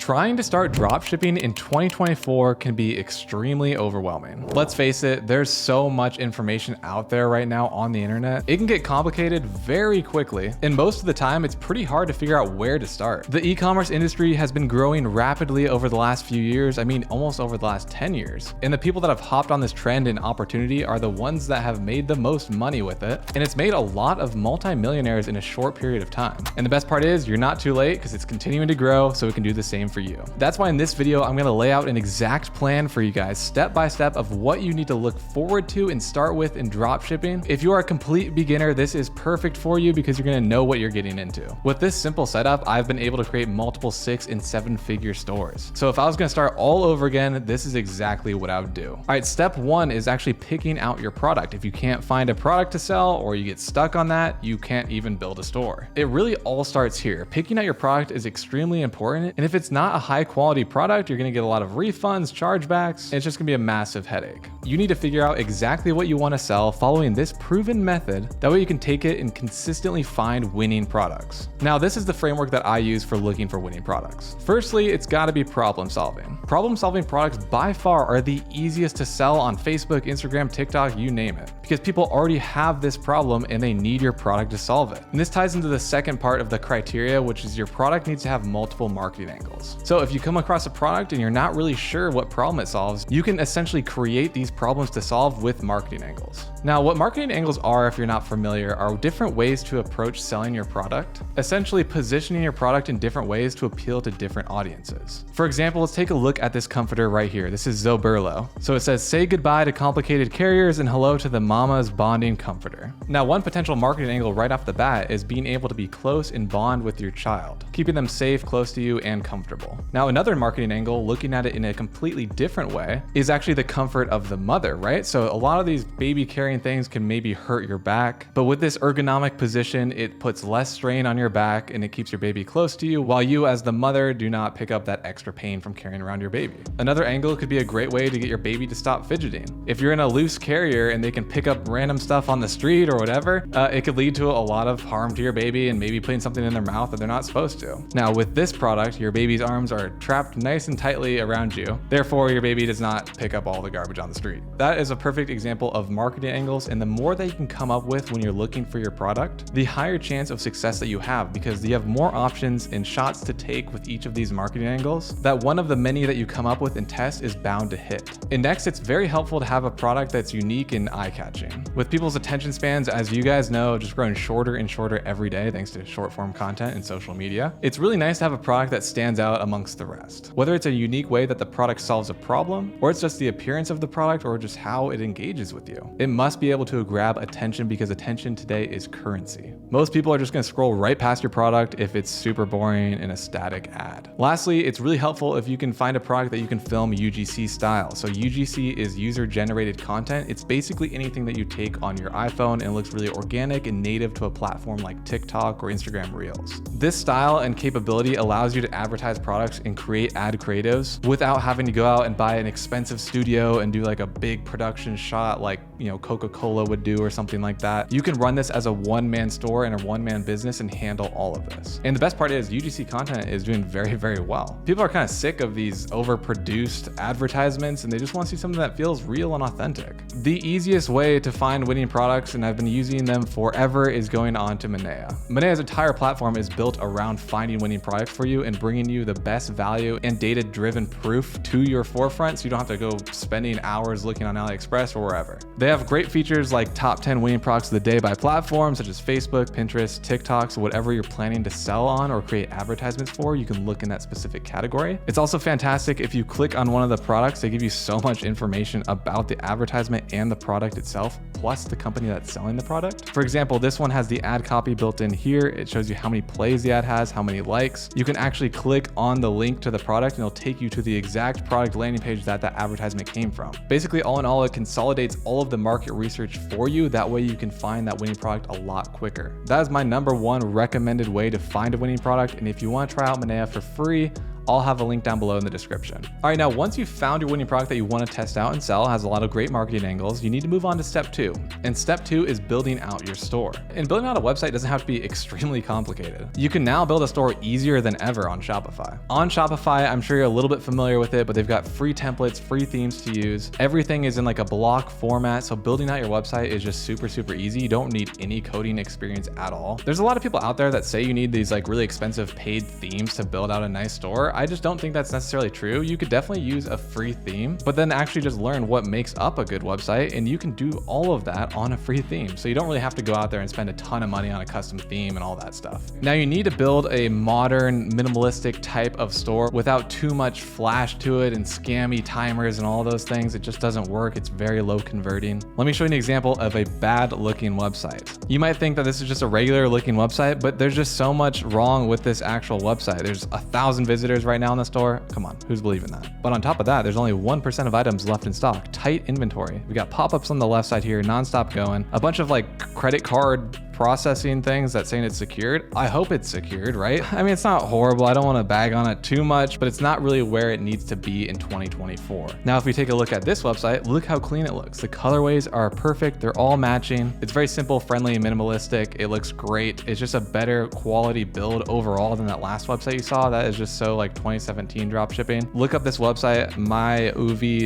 Trying to start dropshipping in 2024 can be extremely overwhelming. Let's face it, there's so much information out there right now on the internet. It can get complicated very quickly, and most of the time it's pretty hard to figure out where to start. The e-commerce industry has been growing rapidly over the last few years, almost over the last 10 years. And the people that have hopped on this trend and opportunity are the ones that have made the most money with it, and it's made a lot of multi-millionaires in a short period of time. And the best part is you're not too late because it's continuing to grow, so it can do the same for you. That's why in this video, I'm gonna lay out an exact plan for you guys, step by step, of what you need to look forward to and start with in dropshipping. If you are a complete beginner, this is perfect for you because you're gonna know what you're getting into. With this simple setup, I've been able to create multiple 6- and 7-figure stores. So if I was gonna start all over again, this is exactly what I would do. All right, step 1 is actually picking out your product. If you can't find a product to sell or you get stuck on that, you can't even build a store. It really all starts here. Picking out your product is extremely important, and if it's not a high quality product, you're gonna get a lot of refunds, chargebacks, and it's just gonna be a massive headache. You need to figure out exactly what you wanna sell following this proven method. That way you can take it and consistently find winning products. Now, this is the framework that I use for looking for winning products. Firstly, it's gotta be problem solving. Problem solving products by far are the easiest to sell on Facebook, Instagram, TikTok, you name it, because people already have this problem and they need your product to solve it. And this ties into the second part of the criteria, which is your product needs to have multiple marketing angles. So if you come across a product and you're not really sure what problem it solves, you can essentially create these problems to solve with marketing angles. Now, what marketing angles are, if you're not familiar, are different ways to approach selling your product, essentially positioning your product in different ways to appeal to different audiences. For example, let's take a look at this comforter right here. This is Zoburlo. So it says, say goodbye to complicated carriers and hello to the mama's bonding comforter. Now, one potential marketing angle right off the bat is being able to be close and bond with your child, keeping them safe, close to you, and comfortable. Now, another marketing angle, looking at it in a completely different way, is actually the comfort of the mother, right? So a lot of these baby carrying things can maybe hurt your back, but with this ergonomic position, it puts less strain on your back and it keeps your baby close to you, while you as the mother do not pick up that extra pain from carrying around your baby. Another angle could be a great way to get your baby to stop fidgeting. If you're in a loose carrier and they can pick up random stuff on the street or whatever, it could lead to a lot of harm to your baby and maybe putting something in their mouth that they're not supposed to. Now, with this product, your baby's arms are trapped nice and tightly around you. Therefore, your baby does not pick up all the garbage on the street. That is a perfect example of marketing angles, and the more that you can come up with when you're looking for your product, the higher chance of success that you have, because you have more options and shots to take with each of these marketing angles, that one of the many that you come up with and test is bound to hit. And next, it's very helpful to have a product that's unique and eye-catching. With people's attention spans, as you guys know, just growing shorter and shorter every day thanks to short-form content and social media, it's really nice to have a product that stands out amongst the rest. Whether it's a unique way that the product solves a problem, or it's just the appearance of the product, or just how it engages with you, it must be able to grab attention, because attention today is currency. Most people are just gonna scroll right past your product if it's super boring and a static ad. Lastly, it's really helpful if you can find a product that you can film UGC style. So UGC is user-generated content. It's basically anything that you take on your iPhone and it looks really organic and native to a platform like TikTok or Instagram Reels. This style and capability allows you to advertise products and create ad creatives without having to go out and buy an expensive studio and do like a big production shot like, Coca-Cola would do or something like that. You can run this as a one-man store and a one-man business and handle all of this. And the best part is UGC content is doing very, very well. People are kind of sick of these overproduced advertisements and they just want to see something that feels real and authentic. The easiest way to find winning products, and I've been using them forever, is going on to Monea. Monea's entire platform is built around finding winning products for you and bringing you the best value and data-driven proof to your forefront, so you don't have to go spending hours looking on AliExpress or wherever. They have great features like top 10 winning products of the day by platform, such as Facebook, Pinterest, TikTok, so whatever you're planning to sell on or create advertisements for, you can look in that specific category. It's also fantastic if you click on one of the products, they give you so much information about the advertisement and the product itself, plus the company that's selling the product. For example, this one has the ad copy built in here. It shows you how many plays the ad has, how many likes. You can actually click on the link to the product and it'll take you to the exact product landing page that that advertisement came from. Basically, all in all, it consolidates all of the market research for you. That way you can find that winning product a lot quicker. That is my #1 recommended way to find a winning product. And if you want to try out Monea for free, I'll have a link down below in the description. All right, now once you've found your winning product that you want to test out and sell, has a lot of great marketing angles, you need to move on to step 2. And step 2 is building out your store. And building out a website doesn't have to be extremely complicated. You can now build a store easier than ever on Shopify. On Shopify, I'm sure you're a little bit familiar with it, but they've got free templates, free themes to use. Everything is in like a block format, so building out your website is just super easy. You don't need any coding experience at all. There's a lot of people out there that say you need these like really expensive paid themes to build out a nice store. I just don't think that's necessarily true. You could definitely use a free theme, but then actually just learn what makes up a good website, and you can do all of that on a free theme. So you don't really have to go out there and spend a ton of money on a custom theme and all that stuff. Now you need to build a modern, minimalistic type of store without too much flash to it and scammy timers and all those things. It just doesn't work. It's very low converting. Let me show you an example of a bad looking website. You might think that this is just a regular looking website, but there's just so much wrong with this actual website. There's 1,000 visitors right now in the store. Come on, who's believing that? But on top of that, there's only 1% of items left in stock. Tight inventory. We got pop-ups on the left side here, nonstop going. A bunch of like credit card processing things that's saying it's secured. I hope it's secured, right? I mean, it's not horrible. I don't want to bag on it too much, but it's not really where it needs to be in 2024. Now, if we take a look at this website, look how clean it looks. The colorways are perfect. They're all matching. It's very simple, friendly, and minimalistic. It looks great. It's just a better quality build overall than that last website you saw. That is just so like 2017 dropshipping. Look up this website, myuv.ca.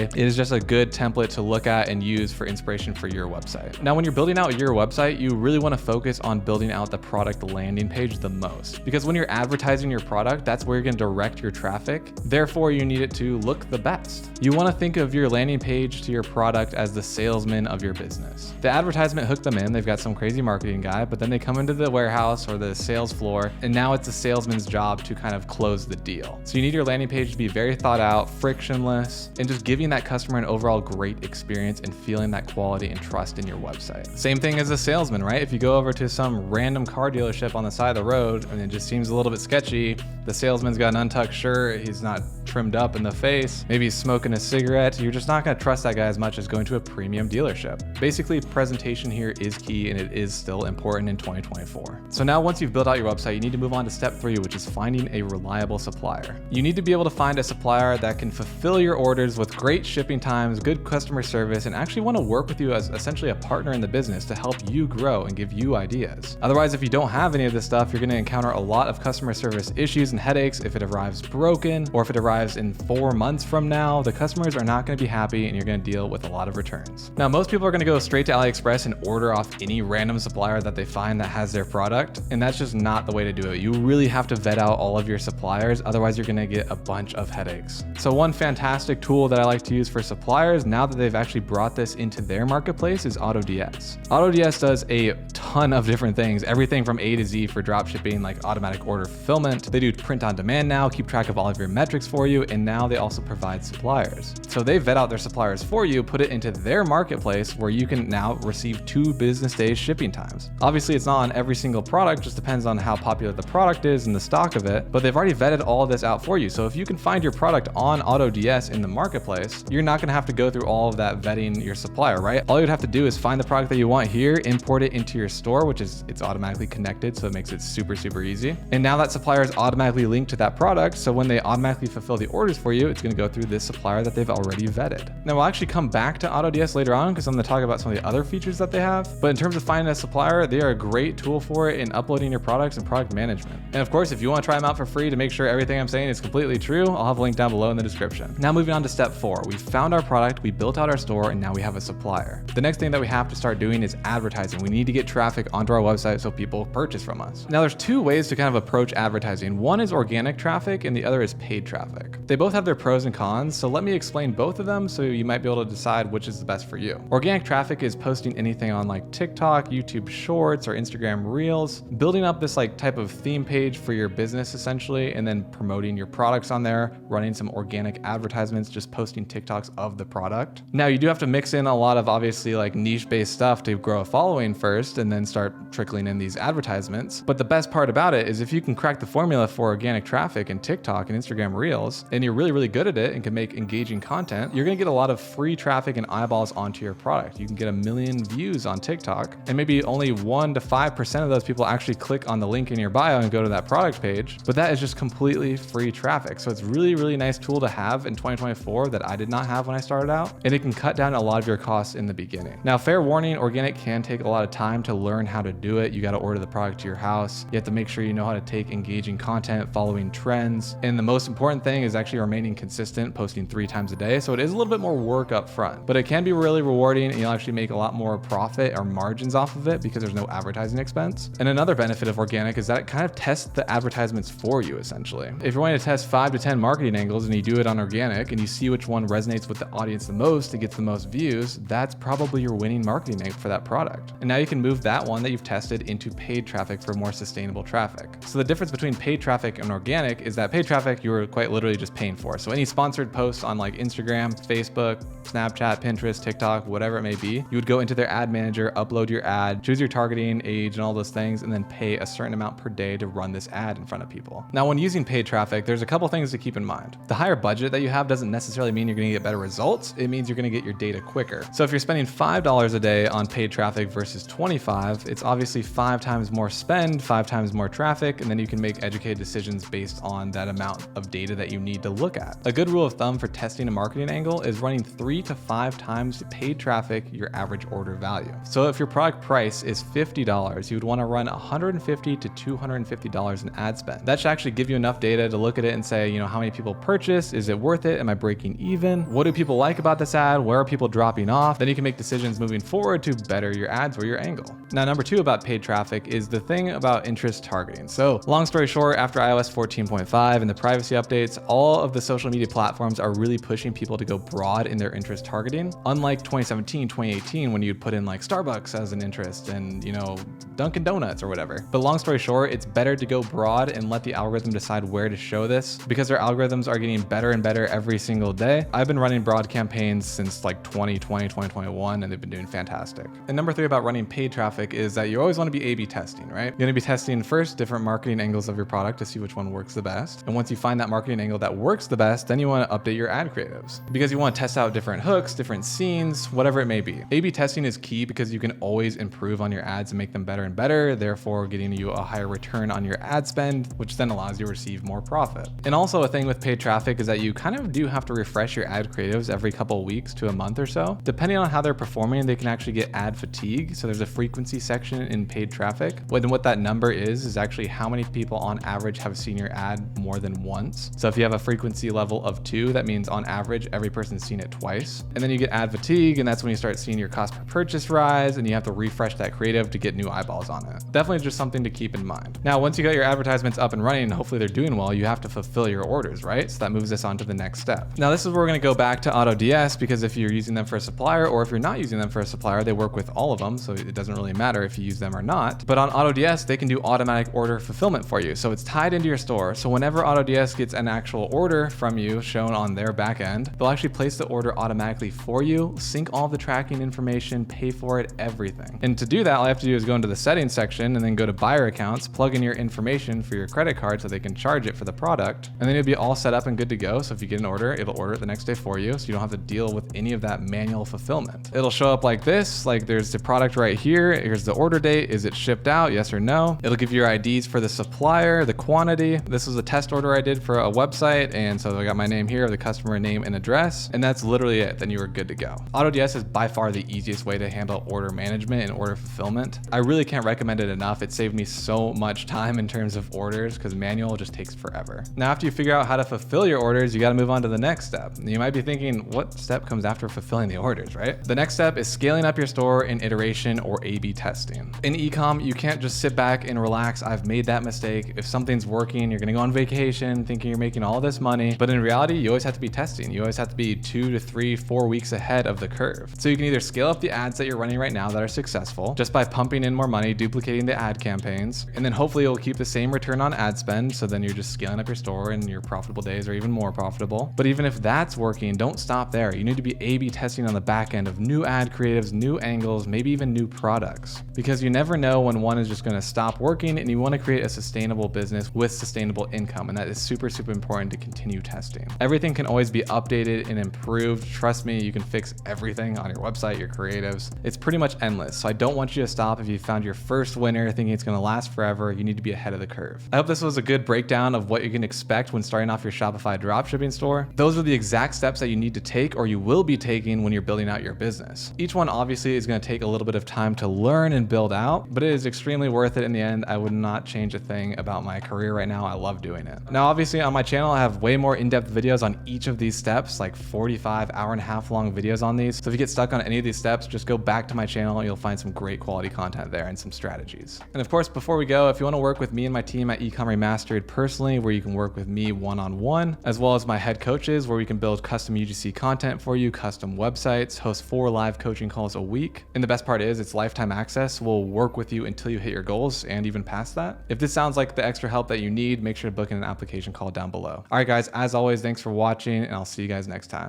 It is just a good template to look at and use for inspiration for your website. Now, when you're building out your website, you really want to focus on building out the product landing page the most, because when you're advertising your product, that's where you're going to direct your traffic. Therefore, you need it to look the best. You want to think of your landing page to your product as the salesman of your business. The advertisement hooked them in. They've got some crazy marketing guy, but then they come into the warehouse or the sales floor, and now it's the salesman's job to kind of close the deal. So you need your landing page to be very thought out, frictionless, and just giving that customer an overall great experience and feeling that quality and trust in your website. Same thing as a salesman, right? If you go over to some random car dealership on the side of the road and it just seems a little bit sketchy, the salesman's got an untucked shirt, he's not trimmed up in the face, maybe he's smoking a cigarette, you're just not going to trust that guy as much as going to a premium dealership. Basically, presentation here is key, and it is still important in 2024. So now once you've built out your website, you need to move on to step 3, which is finding a reliable supplier. You need to be able to find a supplier that can fulfill your orders with great shipping times, good customer service, and actually want to work with you as essentially a partner in the business to help you grow and give you ideas. Otherwise, if you don't have any of this stuff, you're going to encounter a lot of customer service issues and headaches. If it arrives broken, or if it arrives in 4 months from now, the customers are not going to be happy and you're going to deal with a lot of returns. Now, most people are going to go straight to AliExpress and order off any random supplier that they find that has their product, and that's just not the way to do it. You really have to vet out all of your suppliers, otherwise you're going to get a bunch of headaches. So one fantastic tool that I like to use for suppliers, now that they've actually brought this into their marketplace, is AutoDS. AutoDS does a ton of different things, everything from A to Z for dropshipping, like automatic order fulfillment. They do print on demand now, keep track of all of your metrics for you, and now they also provide suppliers. So they vet out their suppliers for you, put it into their marketplace where you can now receive 2 business days shipping times. Obviously, it's not on every single product, just depends on how popular the product is and the stock of it, but they've already vetted all of this out for you. So if you can find your product on AutoDS in the marketplace, you're not going to have to go through all of that vetting your supplier, right? All you'd have to do is find the product that you want here, import it into your store, which is, it's automatically connected, so it makes it super easy. And now that supplier is automatically linked to that product, so when they automatically fulfill the orders for you, it's going to go through this supplier that they've already vetted. Now we'll actually come back to AutoDS later on because I'm going to talk about some of the other features that they have. But in terms of finding a supplier, they are a great tool for it in uploading your products and product management. And of course, if you want to try them out for free to make sure everything I'm saying is completely true, I'll have a link down below in the description. Now moving on to step 4, we found our product, we built out our store, and now we have a supplier. The next thing that we have to start doing is advertising. We need to get traffic onto our website so people purchase from us. Now there's 2 ways to kind of approach advertising. One is organic traffic and the other is paid traffic. They both have their pros and cons, so let me explain both of them so you might be able to decide which is the best for you. Organic traffic is posting anything on like TikTok, YouTube Shorts, or Instagram Reels, building up this like type of theme page for your business essentially, and then promoting your products on there, running some organic advertisements, just posting TikToks of the product. Now you do have to mix in a lot of obviously like niche-based stuff to grow a following first and then start trickling in these advertisements. But the best part about it is if you can crack the formula for organic traffic in TikTok and Instagram Reels, and you're really, really good at it and can make engaging content, you're gonna get a lot of free traffic and eyeballs onto your product. You can get 1 million views on TikTok, and maybe only 1 to 5% of those people actually click on the link in your bio and go to that product page, but that is just completely free traffic. So it's really, really nice tool to have in 2024 that I did not have when I started out, and it can cut down a lot of your costs in the beginning. Now, fair warning, organic can take a lot of time to learn how to do it. You got to order the product to your house. You have to make sure you know how to take engaging content, following trends. And the most important thing is actually remaining consistent, posting 3 times a day. So it is a little bit more work up front, but it can be really rewarding, and you'll actually make a lot more profit or margins off of it because there's no advertising expense. And another benefit of organic is that it kind of tests the advertisements for you, essentially. If you're wanting to test 5 to 10 marketing angles and you do it on organic and you see which one resonates with the audience the most, it gets the most views, that's probably your winning marketing angle for that product. And now you can move that one that you've tested into paid traffic for more sustainable traffic. So the difference between paid traffic and organic is that paid traffic you're quite literally just paying for. So any sponsored posts on like Instagram, Facebook, Snapchat, Pinterest, TikTok, whatever it may be, you would go into their ad manager, upload your ad, choose your targeting, age, and all those things, and then pay a certain amount per day to run this ad in front of people. Now, when using paid traffic, there's a couple things to keep in mind. The higher budget that you have doesn't necessarily mean you're gonna get better results. It means you're gonna get your data quicker. So if you're spending $5 a day on paid traffic versus 25, it's obviously 5 times more spend, 5 times more traffic, and then you can make educated decisions based on that amount of data that you need to look at. A good rule of thumb for testing a marketing angle is running 3 to 5 times paid traffic your average order value. So if your product price is $50, you would want to run $150 to $250 in ad spend. That should actually give you enough data to look at it and say, you know, how many people purchase? Is it worth it? Am I breaking even? What do people like about this ad? Where are people dropping off? Then you can make decisions moving forward to better your ads or your angle. Now, number 2 about paid traffic is the thing about interest targeting. So long story short, after iOS 14.5 and the privacy updates, all of the social media platforms are really pushing people to go broad in their interest targeting. Unlike 2017, 2018, when you'd put in like Starbucks as an interest and, you know, Dunkin' Donuts or whatever. But long story short, it's better to go broad and let the algorithm decide where to show this because their algorithms are getting better and better every single day. I've been running broad campaigns since like 2020, 2021, and they've been doing fantastic. And number 3 about running paid traffic is that you always want to be A/B testing, right? You're going to be testing first different marketing angles of your product to see which one works the best. And once you find that marketing angle that works the best, then you want to update your ad creatives because you want to test out different hooks, different scenes, whatever it may be. A/B testing is key because you can always improve on your ads and make them better and better, therefore getting you a higher return on your ad spend, which then allows you to receive more profit. And also a thing with paid traffic is that you kind of do have to refresh your ad creatives every couple of weeks to a month or so. Depending on how they're performing, they can actually get ad fatigue. So there's a frequency section in paid traffic. What that number is actually how many people on average have seen your ad more than once. So if you have a frequency level of 2, that means on average, every person's seen it twice. And then you get ad fatigue, and that's when you start seeing your cost per purchase rise, and you have to refresh that creative to get new eyeballs on it. Definitely just something to keep in mind. Now, once you got your advertisements up and running, and hopefully they're doing well, you have to fulfill your orders, right? So that moves us on to the next step. Now, this is where we're gonna go back to AutoDS because if you're using them for a supplier or if you're not using them for a supplier, they work with all of them. So it doesn't really matter if you use them or not. But on AutoDS, they can do automatic order fulfillment for you. So it's tied into your store. So whenever AutoDS gets an actual order from you shown on their back end, they'll actually place the order automatically for you, sync all the tracking information, pay for it, everything. And to do that, all I have to do is go into the settings section and then go to buyer accounts, plug in your information for your credit card so they can charge it for the product. And then you'll be all set up and good to go. So if you get an order, it'll order it the next day for you. So you don't have to deal with any of that manual fulfillment. It'll show up like this, like there's the product right here. Here's the order date. Is it shipped out? Yes or no? It'll give you your IDs for the supplier, the quantity. This was a test order I did for a website. And so I got my name here, the customer name and address. And that's literally it. Then you were good to go. AutoDS is by far the easiest way to handle order management and order fulfillment. I really can't recommend it enough. It saved me so much time in terms of orders because manual just takes forever. Now, after you figure out how to fulfill your orders, you got to move on to the next step. You might be thinking, what step comes after fulfilling the orders, right? The next step is scaling up your store in iteration or A/B testing. In e-com, you can't just sit back and relax. I've made that mistake. If something's working, you're going to go on vacation thinking you're making all this money. But in reality, you always have to be testing. You always have to be 2 to 3, 4 weeks ahead of the curve. So you can either scale up the ads that you're running right now that are successful just by pumping in more money, duplicating the ad campaigns, and then hopefully you'll keep the same return on ad spend. So then you're just scaling up your store and your profitable days are even more profitable. But even if that's working, don't stop there. You need to be A/B testing on the back end of new ad creatives, new angles, maybe even new products, because you never know when one is just going to stop working, and you want to create a sustainable business with sustainable income. And that is super, super important to continue testing. Everything can always be updated and improved. Trust me, you can fix everything on your website, your creatives. It's pretty much endless. So I don't want you to stop if you found your first winner thinking it's gonna last forever. You need to be ahead of the curve. I hope this was a good breakdown of what you can expect when starting off your Shopify dropshipping store. Those are the exact steps that you need to take or you will be taking when you're building out your business. Each one obviously is gonna take a little bit of time to learn and build out, but it is extremely worth it in the end. I would not change a thing about my career right now. I love doing it. Now, obviously on my channel, I have way more in-depth videos on each of these steps, like 45 hour-and-a-half long videos on these. So if you get stuck on any of these steps, just go back to my channel. You'll find some great quality content there and some strategies. And of course, before we go, if you want to work with me and my team at Ecom Remastered personally, where you can work with me one-on-one, as well as my head coaches, where we can build custom UGC content for you, custom websites, host 4 live coaching calls a week. And the best part is it's lifetime access. We'll work with you until you hit your goals and even past that. If this sounds like the extra help that you need, make sure to book in an application call down below. All right, guys, as always, thanks for watching, and I'll see you guys next time.